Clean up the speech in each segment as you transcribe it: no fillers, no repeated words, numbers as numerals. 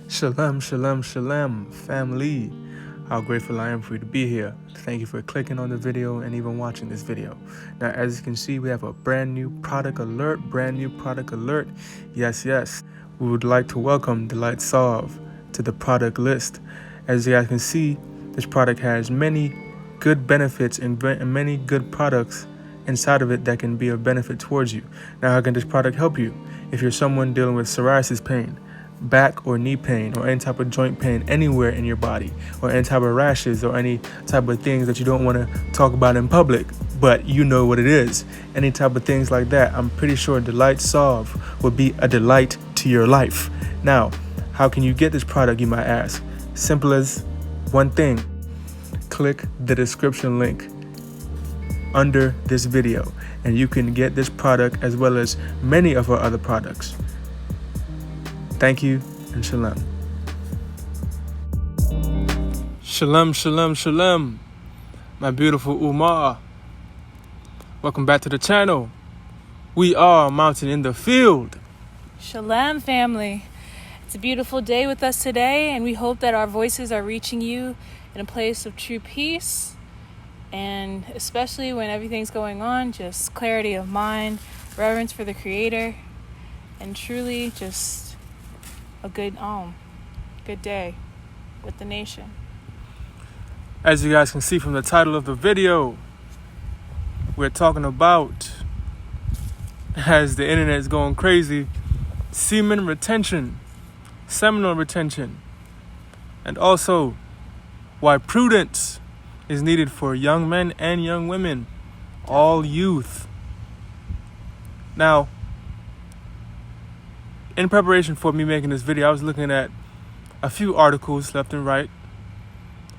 Shalom, shalom, shalom, family. How grateful I am for you to be here. Thank you for clicking on the video and even watching this video. Now, as you can see, we have a brand new product alert, Yes. We would like to welcome Delight Solve to the product list. As you guys can see, this product has many good benefits and many good products inside of it that can be of benefit towards you. Now, how can this product help you? If you're someone dealing with psoriasis pain, back or knee pain, or any type of joint pain anywhere in your body, or any type of rashes, or any type of things that you don't want to talk about in public, but you know what it is, any type of things like that, I'm pretty sure Delight Solve will be a delight to your life. Now, how can you get this product, you might ask? Simple as one thing. Click the description link under this video and you can get this product as well as many of our other products. Thank you and shalom. Shalom, shalom, shalom, my beautiful Ummah. Welcome back to the channel. We are Mountain in the Field. Shalom, family. It's a beautiful day with us today, and we hope that our voices are reaching you in a place of true peace, and especially when everything's going on, just clarity of mind, reverence for the Creator, and truly just a good day with the nation. As you guys can see from the title of the video, we're talking about, as the internet is going crazy, semen retention, seminal retention, and also why prudence is needed for young men and young women, all youth. Now, in preparation for me making this video, I was looking at a few articles left and right.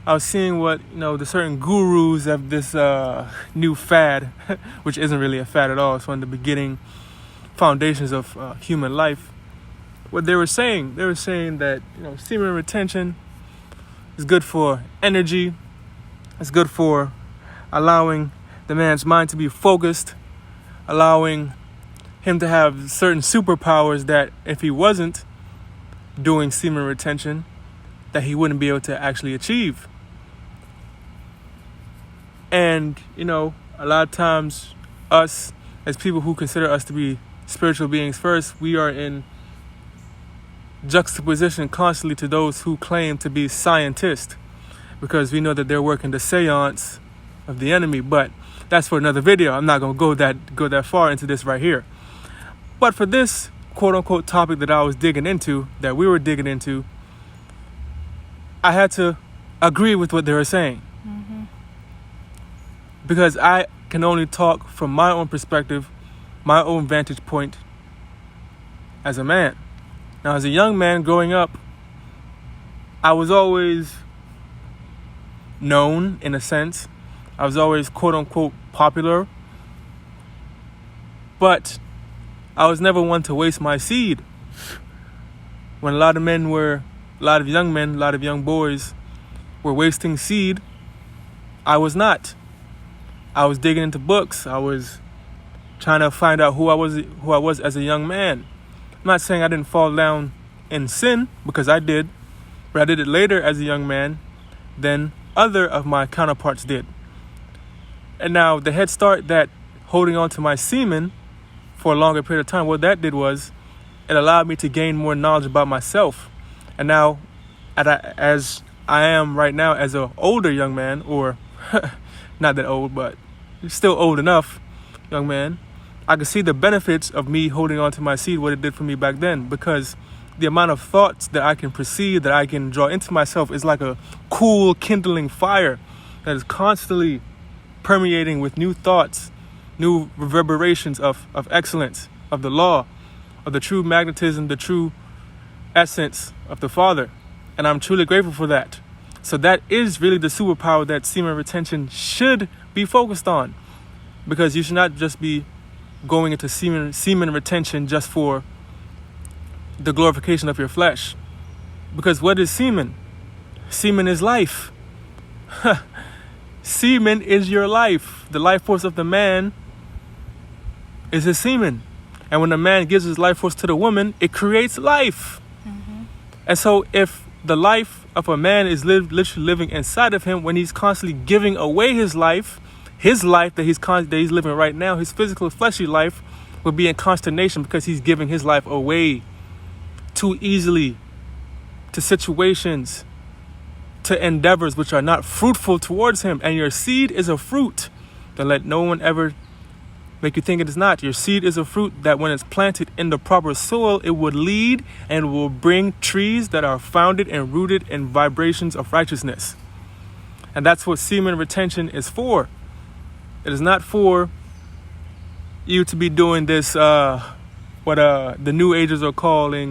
I was seeing what, the certain gurus of this new fad, which isn't really a fad at all. It's one of the beginning foundations of human life. What they were saying that, semen retention is good for energy. It's good for allowing the man's mind to be focused, allowing him to have certain superpowers that if he wasn't doing semen retention, that he wouldn't be able to actually achieve. And, a lot of times us, as people who consider us to be spiritual beings first, we are in juxtaposition constantly to those who claim to be scientists, because we know that they're working the seance of the enemy. But that's for another video. I'm not going to go that far into this right here. But for this quote-unquote topic that we were digging into, I had to agree with what they were saying. Mm-hmm. Because I can only talk from my own perspective, my own vantage point as a man. Now, as a young man growing up, I was always known, in a sense. I was always quote-unquote popular. But I was never one to waste my seed. When a lot of young boys were wasting seed, I was not. I was digging into books. I was trying to find out who I was as a young man. I'm not saying I didn't fall down in sin, because I did, but I did it later as a young man than other of my counterparts did. And now the head start that holding on to my semen for a longer period of time, what that did was it allowed me to gain more knowledge about myself. And now, as I am right now as an older young man, or not that old, but still old enough young man, I could see the benefits of me holding on to my seed, what it did for me back then, because the amount of thoughts that I can perceive, that I can draw into myself, is like a cool, kindling fire that is constantly permeating with new thoughts, new reverberations of excellence, of the law, of the true magnetism, the true essence of the Father. And I'm truly grateful for that. So that is really the superpower that semen retention should be focused on. Because you should not just be going into semen retention just for the glorification of your flesh. Because what is semen? Semen is life. Semen is your life. The life force of the man is his semen. And when a man gives his life force to the woman, it creates life. Mm-hmm. And so if the life of a man is literally living inside of him, when he's constantly giving away his life that he's living right now, his physical fleshy life will be in consternation because he's giving his life away too easily to situations, to endeavors which are not fruitful towards him. And your seed is a fruit. Don't let no one ever make you think it is not. Your seed is a fruit that when it's planted in the proper soil, it would lead and will bring trees that are founded and rooted in vibrations of righteousness. And that's what semen retention is for. It is not for you to be doing this, what the New Agers are calling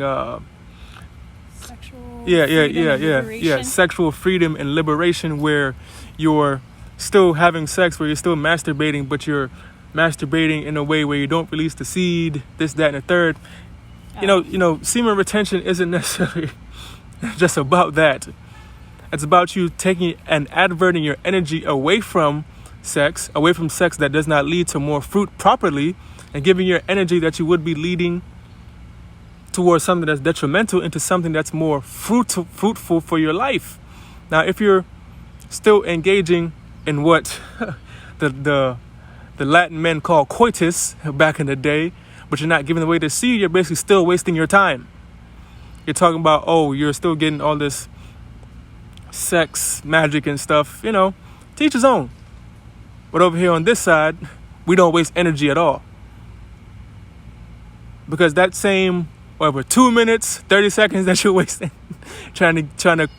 sexual freedom and liberation, where you're still having sex, where you're still masturbating, but you're masturbating in a way where you don't release the seed, this, that, and the third. You know, semen retention isn't necessarily just about that. It's about you taking and adverting your energy away from sex that does not lead to more fruit properly, and giving your energy that you would be leading towards something that's detrimental into something that's more fruitful for your life. Now, if you're still engaging in what the Latin men call coitus back in the day, but you're not giving away the seed, you're basically still wasting your time. You're talking about, you're still getting all this sex magic and stuff, to each his own. But over here on this side, we don't waste energy at all. Because that same, 2 minutes, 30 seconds that you're wasting trying to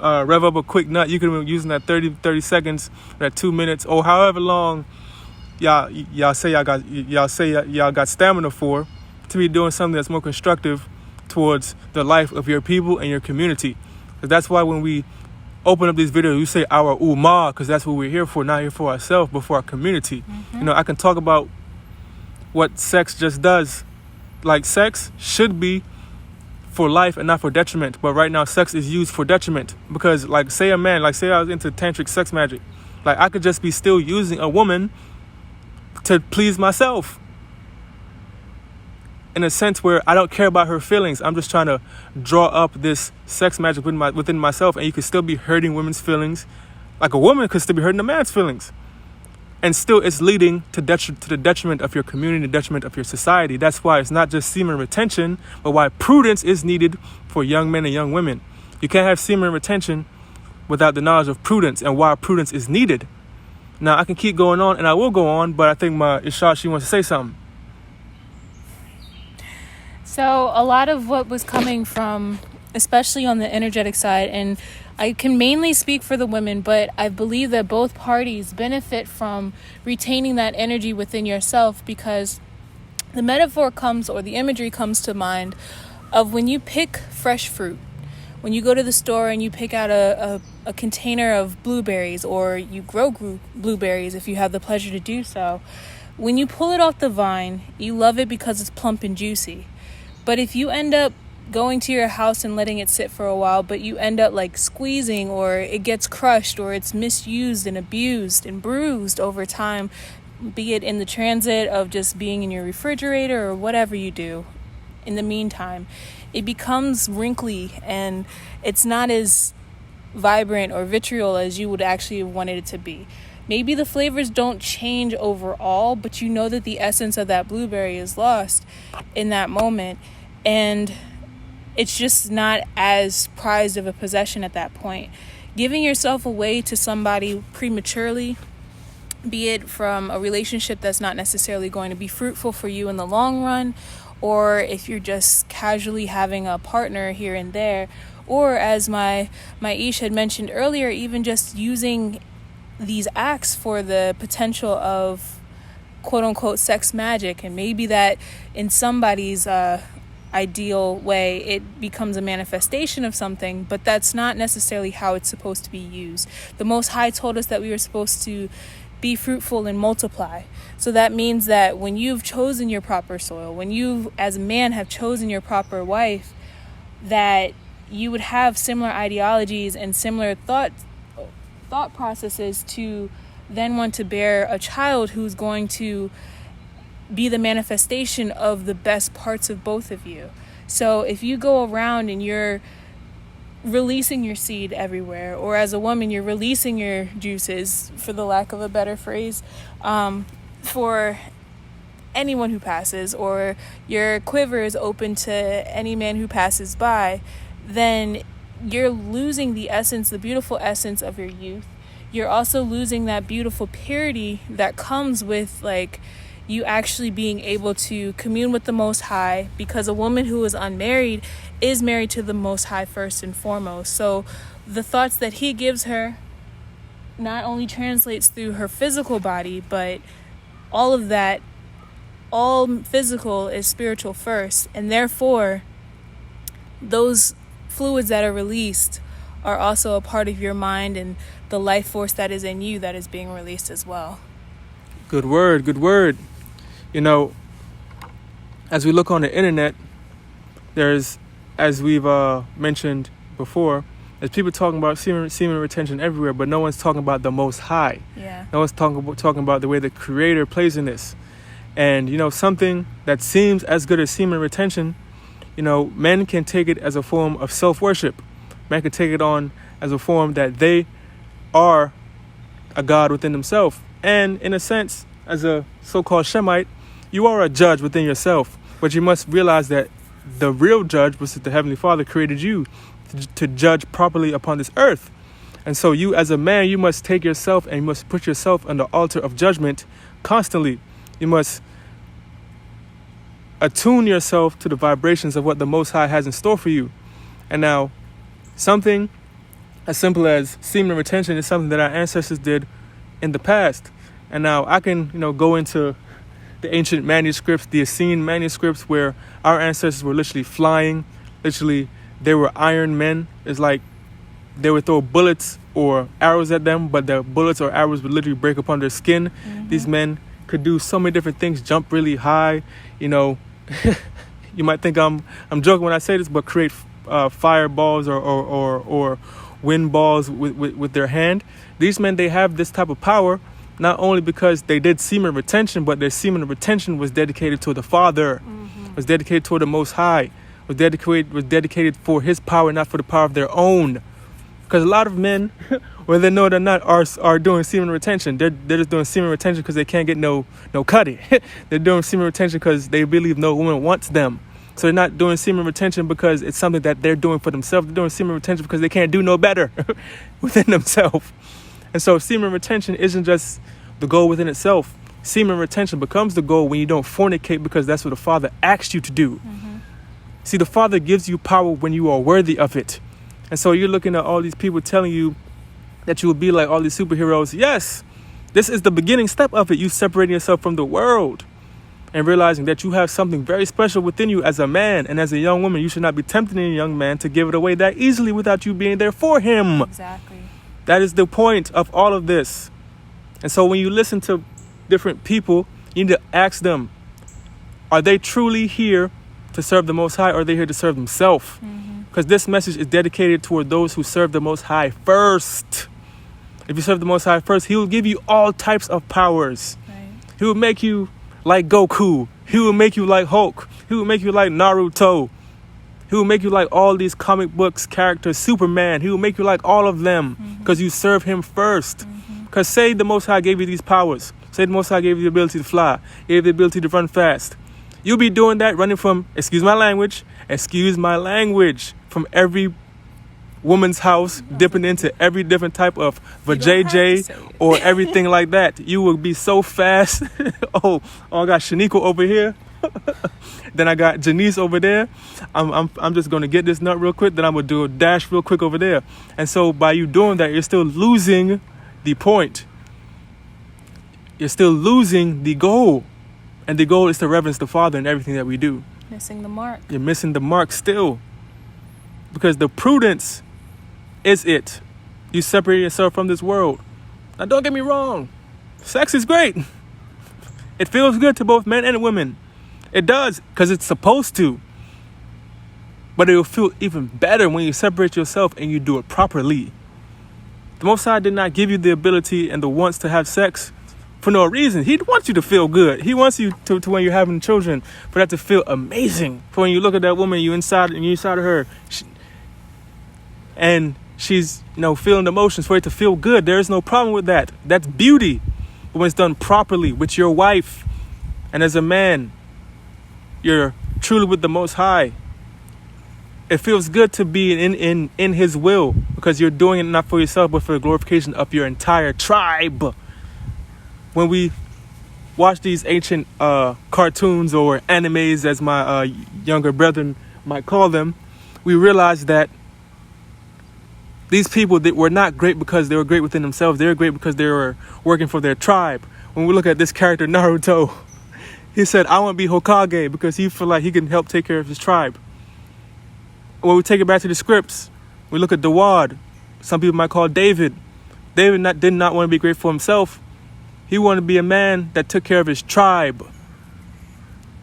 rev up a quick nut, you could have been using that 30 seconds, that 2 minutes, or however long y'all say y'all got stamina for, to be doing something that's more constructive towards the life of your people and your community. Because that's why when we open up these videos, we say our ummah, because that's what we're here for, not here for ourselves, but for our community. Mm-hmm. I can talk about what sex just does. Like, sex should be for life and not for detriment. But right now, sex is used for detriment. Because, say I was into tantric sex magic. I could just be still using a woman to please myself, in a sense where I don't care about her feelings. I'm just trying to draw up this sex magic within myself, and you could still be hurting women's feelings, like a woman could still be hurting a man's feelings, and still it's leading to the detriment of your community, the detriment of your society. That's why it's not just semen retention, but why prudence is needed for young men and young women. You can't have semen retention without the knowledge of prudence and why prudence is needed. Now, I can keep going on, and I will go on, but I think my Ishaq, she wants to say something. So a lot of what was coming from, especially on the energetic side, and I can mainly speak for the women, but I believe that both parties benefit from retaining that energy within yourself, because the metaphor comes, or the imagery comes to mind of when you pick fresh fruit. When you go to the store and you pick out a container of blueberries, or you grow blueberries if you have the pleasure to do so, when you pull it off the vine, you love it because it's plump and juicy. But if you end up going to your house and letting it sit for a while, but you end up squeezing, or it gets crushed, or it's misused and abused and bruised over time, be it in the transit of just being in your refrigerator or whatever you do in the meantime, it becomes wrinkly and it's not as vibrant or vitriol as you would actually have wanted it to be. Maybe the flavors don't change overall, but you know that the essence of that blueberry is lost in that moment. And it's just not as prized of a possession at that point. Giving yourself away to somebody prematurely, be it from a relationship that's not necessarily going to be fruitful for you in the long run, or if you're just casually having a partner here and there, or as my Ish had mentioned earlier, even just using these acts for the potential of quote-unquote sex magic, and maybe that in somebody's ideal way it becomes a manifestation of something, but that's not necessarily how it's supposed to be used. The Most High told us that we were supposed to be fruitful and multiply. So that means that when you've chosen your proper soil, when you as a man have chosen your proper wife, that you would have similar ideologies and similar thought processes to then want to bear a child who's going to be the manifestation of the best parts of both of you. So if you go around and you're releasing your seed everywhere, or as a woman, you're releasing your juices, for the lack of a better phrase, for anyone who passes, or your quiver is open to any man who passes by, then you're losing the essence, the beautiful essence of your youth. You're also losing that beautiful purity that comes with, like, you actually being able to commune with the Most High, because a woman who is unmarried is married to the Most High first and foremost. So the thoughts that he gives her not only translates through her physical body, but all of that, all physical is spiritual first, and therefore those fluids that are released are also a part of your mind and the life force that is in you that is being released as well. Good word, good word. You know, as we look on the internet, there's, as we've mentioned before, there's people talking about semen retention everywhere, but no one's talking about the Most High. Yeah. No one's talking about the way the Creator plays in this. And, you know, something that seems as good as semen retention, you know, men can take it as a form of self-worship. Men can take it on as a form that they are a God within themselves. And in a sense, as a so-called Shemite, you are a judge within yourself. But you must realize that the real judge, which is the Heavenly Father, created you to judge properly upon this earth. And so you, as a man, you must take yourself and you must put yourself on the altar of judgment constantly. You must attune yourself to the vibrations of what the Most High has in store for you. And now, something as simple as semen retention is something that our ancestors did in the past. And now I can, you know, go into the ancient manuscripts, the Essene manuscripts, where our ancestors were literally flying. Literally, they were iron men. It's like they would throw bullets or arrows at them, but the bullets or arrows would literally break upon their skin. Mm-hmm. These men could do so many different things, jump really high. You know, you might think I'm joking when I say this, but create fireballs or wind balls with their hand. These men, they have this type of power, not only because they did semen retention, but their semen retention was dedicated to the Father, was dedicated to the Most High, was dedicated for His power, not for the power of their own. Because a lot of men, whether they know it or not, are doing semen retention. They're just doing semen retention because they can't get no cutty. They're doing semen retention because they believe no woman wants them. So they're not doing semen retention because it's something that they're doing for themselves. They're doing semen retention because they can't do no better within themselves. And so semen retention isn't just the goal within itself. Semen retention becomes the goal when you don't fornicate, because that's what the Father asked you to do. Mm-hmm. See, the Father gives you power when you are worthy of it. And so you're looking at all these people telling you that you will be like all these superheroes. Yes, this is the beginning step of it. You separating yourself from the world and realizing that you have something very special within you as a man. And as a young woman, you should not be tempting a young man to give it away that easily without you being there for him. Exactly. That is the point of all of this. And so when you listen to different people, you need to ask them, are they truly here to serve the Most High, or are they here to serve themselves? Because this message is dedicated toward those who serve the Most High first. If you serve the Most High first, He will give you all types of powers. Right. He will make you like Goku. He will make you like Hulk. He will make you like Naruto. He will make you like all these comic books characters, Superman. He will make you like all of them because you serve Him first. Because say the Most High gave you these powers. Say the Most High gave you the ability to fly, gave you the ability to run fast. You'll be doing that, running from, excuse my language, from every woman's house, dipping into every different type of vajayjay or everything like that. You will be so fast. oh, I got Shaniqua over here. Then I got Janice over there. I'm just going to get this nut real quick. Then I'm going to do a dash real quick over there. And so by you doing that, you're still losing the point. You're still losing the goal. And the goal is to reverence the Father in everything that we do. Missing the mark. You're missing the mark still. Because the prudence is it. You separate yourself from this world. Now, don't get me wrong. Sex is great. It feels good to both men and women. It does, because it's supposed to. But it will feel even better when you separate yourself and you do it properly. The Most High did not give you the ability and the wants to have sex for no reason. He wants you to feel good. He wants you to when you're having children, for that to feel amazing. For when you look at that woman, you're inside of her. and she's, feeling emotions, for it to feel good. There is no problem with that. That's beauty. But when it's done properly with your wife, and as a man, you're truly with the Most High, it feels good to be in His will, because you're doing it not for yourself, but for the glorification of your entire tribe. When we watch these ancient cartoons or animes, as my younger brethren might call them, we realize that these people that were not great because they were great within themselves. They were great because they were working for their tribe. When we look at this character, Naruto, he said, I want to be Hokage because he feel like he can help take care of his tribe. When we take it back to the scripts, we look at Dawad. Some people might call David. David did not want to be great for himself. He wanted to be a man that took care of his tribe.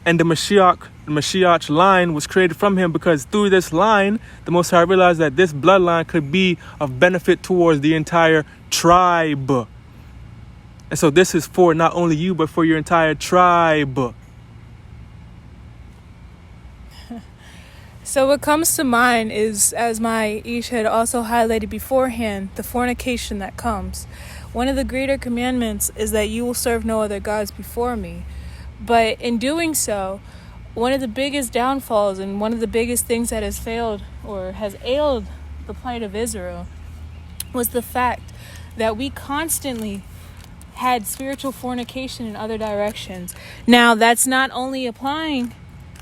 And the Mashiach line was created from him, because through this line, the Most High realized that this bloodline could be of benefit towards the entire tribe. And so this is for not only you, but for your entire tribe. So what comes to mind is, as my Ish had also highlighted beforehand, the fornication that comes. One of the greater commandments is that you will serve no other gods before me. But in doing so, one of the biggest downfalls and one of the biggest things that has failed or has ailed the plight of Israel was the fact that we constantly had spiritual fornication in other directions. Now, that's not only applying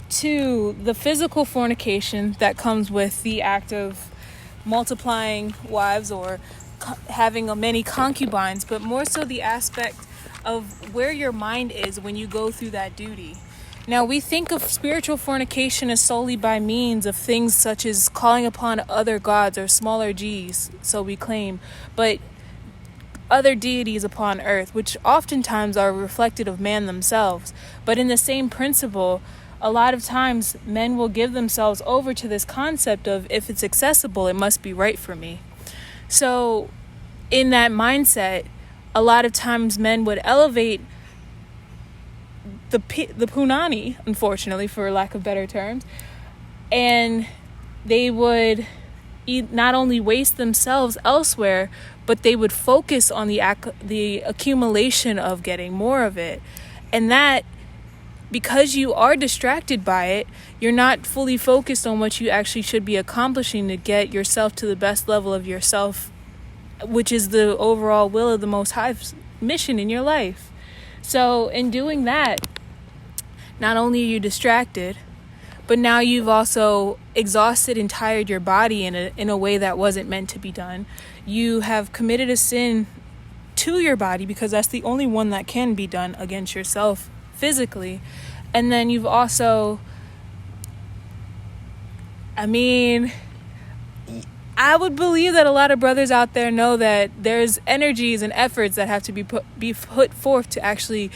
to the physical fornication that comes with the act of multiplying wives or having many concubines, but more so the aspect of where your mind is when you go through that duty. Now, we think of spiritual fornication as solely by means of things such as calling upon other gods or smaller g's, so we claim, but other deities upon earth, which oftentimes are reflected of man themselves. But in the same principle, a lot of times men will give themselves over to this concept of, if it's accessible, it must be right for me. So in that mindset, a lot of times men would elevate the punani, unfortunately, for lack of better terms, and they would not only waste themselves elsewhere, but they would focus on the accumulation of getting more of it. And that, because you are distracted by it, you're not fully focused on what you actually should be accomplishing to get yourself to the best level of yourself, which is the overall will of the Most High's mission in your life. So in doing that, not only are you distracted, but now you've also exhausted and tired your body in a way that wasn't meant to be done. You have committed a sin to your body, because that's the only one that can be done against yourself physically. And then you've also, I would believe that a lot of brothers out there know that there's energies and efforts that have to be put forth to actually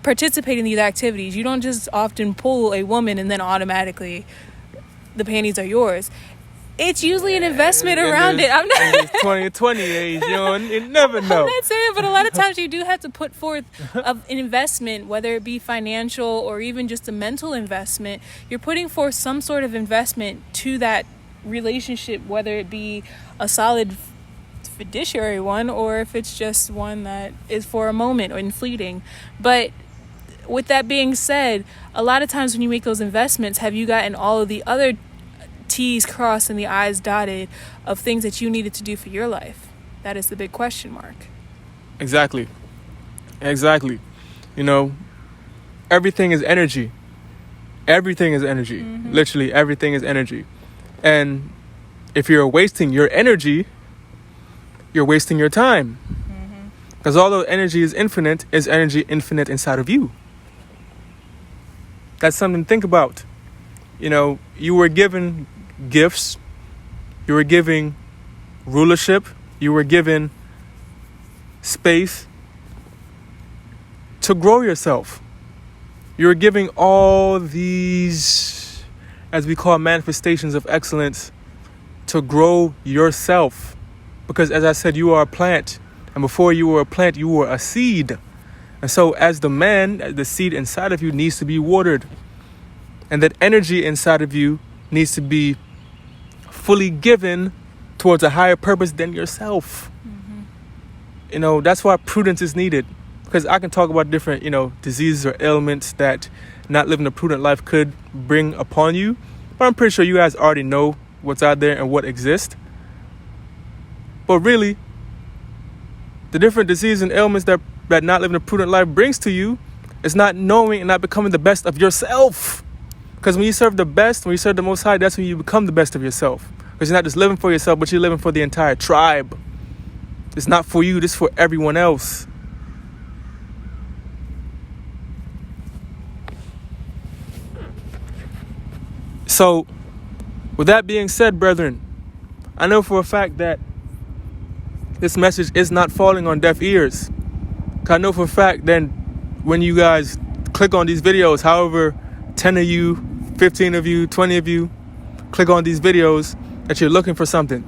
participate in these activities. You don't just often pull a woman and then automatically the panties are yours. It's usually an investment around it. I'm not 20 age, you never know. I'm not saying, but a lot of times you do have to put forth an investment, whether it be financial or even just a mental investment. You're putting forth some sort of investment to that relationship, whether it be a solid fiduciary one or if it's just one that is for a moment or fleeting. But with that being said, a lot of times when you make those investments, have you gotten all of the other T's crossed and the I's dotted of things that you needed to do for your life? That is the big question mark. Exactly. Everything is energy. Everything is energy. Mm-hmm. Literally everything is energy. And if you're wasting your energy, you're wasting your time. Because although energy is infinite, is energy infinite inside of you? That's something to think about. You were given gifts. You were given rulership. You were given space to grow yourself. You were giving all these, as we call, manifestations of excellence to grow yourself. Because as I said, you are a plant. And before you were a plant, you were a seed. And so as the man, the seed inside of you needs to be watered. And that energy inside of you needs to be fully given towards a higher purpose than yourself. That's why prudence is needed. Because I can talk about different, diseases or ailments that not living a prudent life could bring upon you. But I'm pretty sure you guys already know what's out there and what exists. But really, the different diseases and ailments that not living a prudent life brings to you is not knowing and not becoming the best of yourself. Because when you serve the best, when you serve the Most High, that's when you become the best of yourself. Because you're not just living for yourself, but you're living for the entire tribe. It's not for you, it's for everyone else. So, with that being said, brethren, I know for a fact that this message is not falling on deaf ears. 'Cause I know for a fact that when you guys click on these videos, however 10 of you, 15 of you, 20 of you click on these videos, that you're looking for something.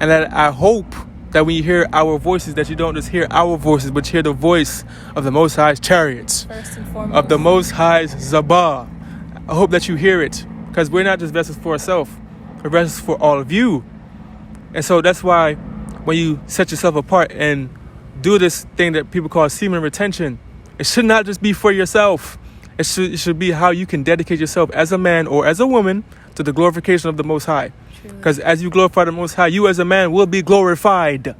And that I hope that when you hear our voices, that you don't just hear our voices, but you hear the voice of the Most High's chariots, First and foremost. of the Most High's Zabah. I hope that you hear it, because we're not just vessels for ourselves, we're vessels for all of you. And so that's why when you set yourself apart and do this thing that people call semen retention, it should not just be for yourself. It should be how you can dedicate yourself as a man or as a woman to the glorification of the Most High. Because as you glorify the Most High, you as a man will be glorified.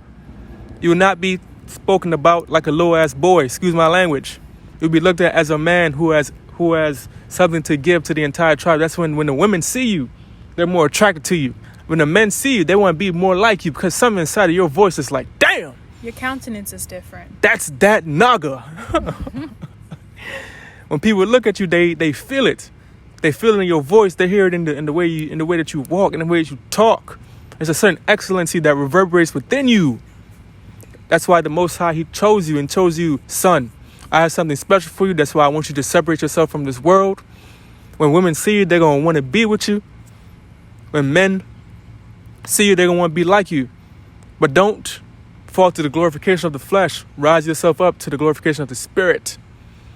You will not be spoken about like a low-ass boy, excuse my language. You'll be looked at as a man who has something to give to the entire tribe. That's when the women see you, they're more attracted to you. When the men see you, they want to be more like you, because something inside of your voice is like, damn. Your countenance is different. That's that naga. When people look at you, they feel it. They feel it in your voice. They hear it in the way that you walk, in the way that you talk. There's a certain excellency that reverberates within you. That's why the Most High, He chose you and chose you, son. I have something special for you. That's why I want you to separate yourself from this world. When women see you, they're going to want to be with you. When men see you, they're going to want to be like you. But don't fall to the glorification of the flesh. Rise yourself up to the glorification of the spirit.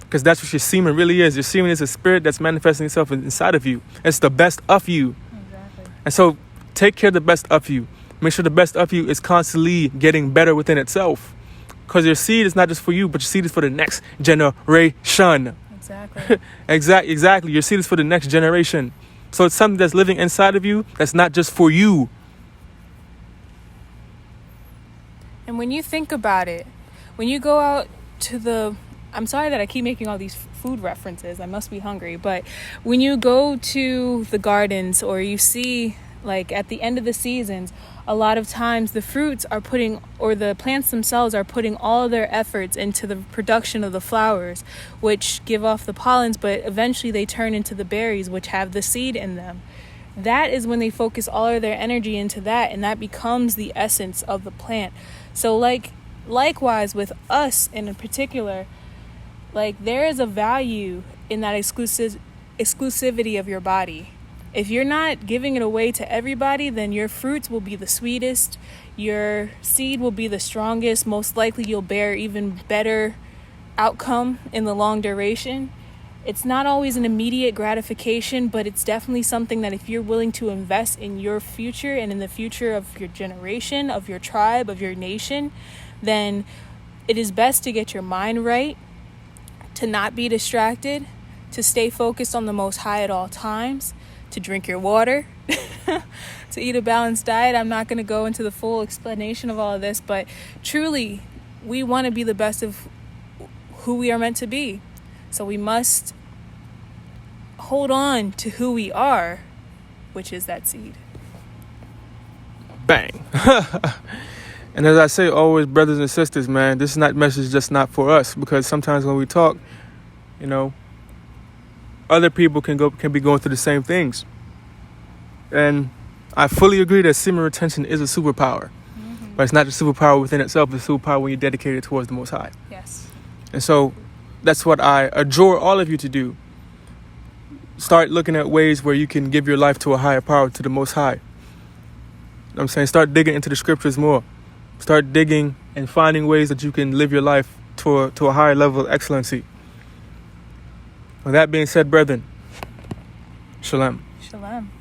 Because that's what your semen really is. Your semen is a spirit that's manifesting itself inside of you. It's the best of you. Exactly. And so take care of the best of you. Make sure the best of you is constantly getting better within itself. Because your seed is not just for you, but your seed is for the next generation. Exactly. Exactly. Your seed is for the next generation. So it's something that's living inside of you that's not just for you. And when you think about it, when you go out to I'm sorry that I keep making all these food references. I must be hungry. But when you go to the gardens, or you see, like, at the end of the seasons, a lot of times the fruits are or the plants themselves are putting all their efforts into the production of the flowers, which give off the pollens, but eventually they turn into the berries, which have the seed in them. That is when they focus all of their energy into that, and that becomes the essence of the plant. So likewise with us in particular, like, there is a value in that exclusivity of your body. If you're not giving it away to everybody, then your fruits will be the sweetest, your seed will be the strongest, most likely you'll bear even better outcome in the long duration. It's not always an immediate gratification, but it's definitely something that if you're willing to invest in your future and in the future of your generation, of your tribe, of your nation, then it is best to get your mind right, to not be distracted, to stay focused on the Most High at all times, to drink your water, to eat a balanced diet. I'm not going to go into the full explanation of all of this, but truly, we want to be the best of who we are meant to be. So we must hold on to who we are, which is that seed. Bang. And as I say always, brothers and sisters, man, this message just not for us, because sometimes when we talk, other people can be going through the same things. And I fully agree that semen retention is a superpower. Mm-hmm. But it's not just a superpower within itself, it's a superpower when you dedicate it towards the Most High. Yes. And so that's what I adjure all of you to do. Start looking at ways where you can give your life to a higher power, to the Most High. You know what I'm saying? Start digging into the scriptures more. Start digging and finding ways that you can live your life to a higher level of excellency. With that being said, brethren, shalom. Shalom.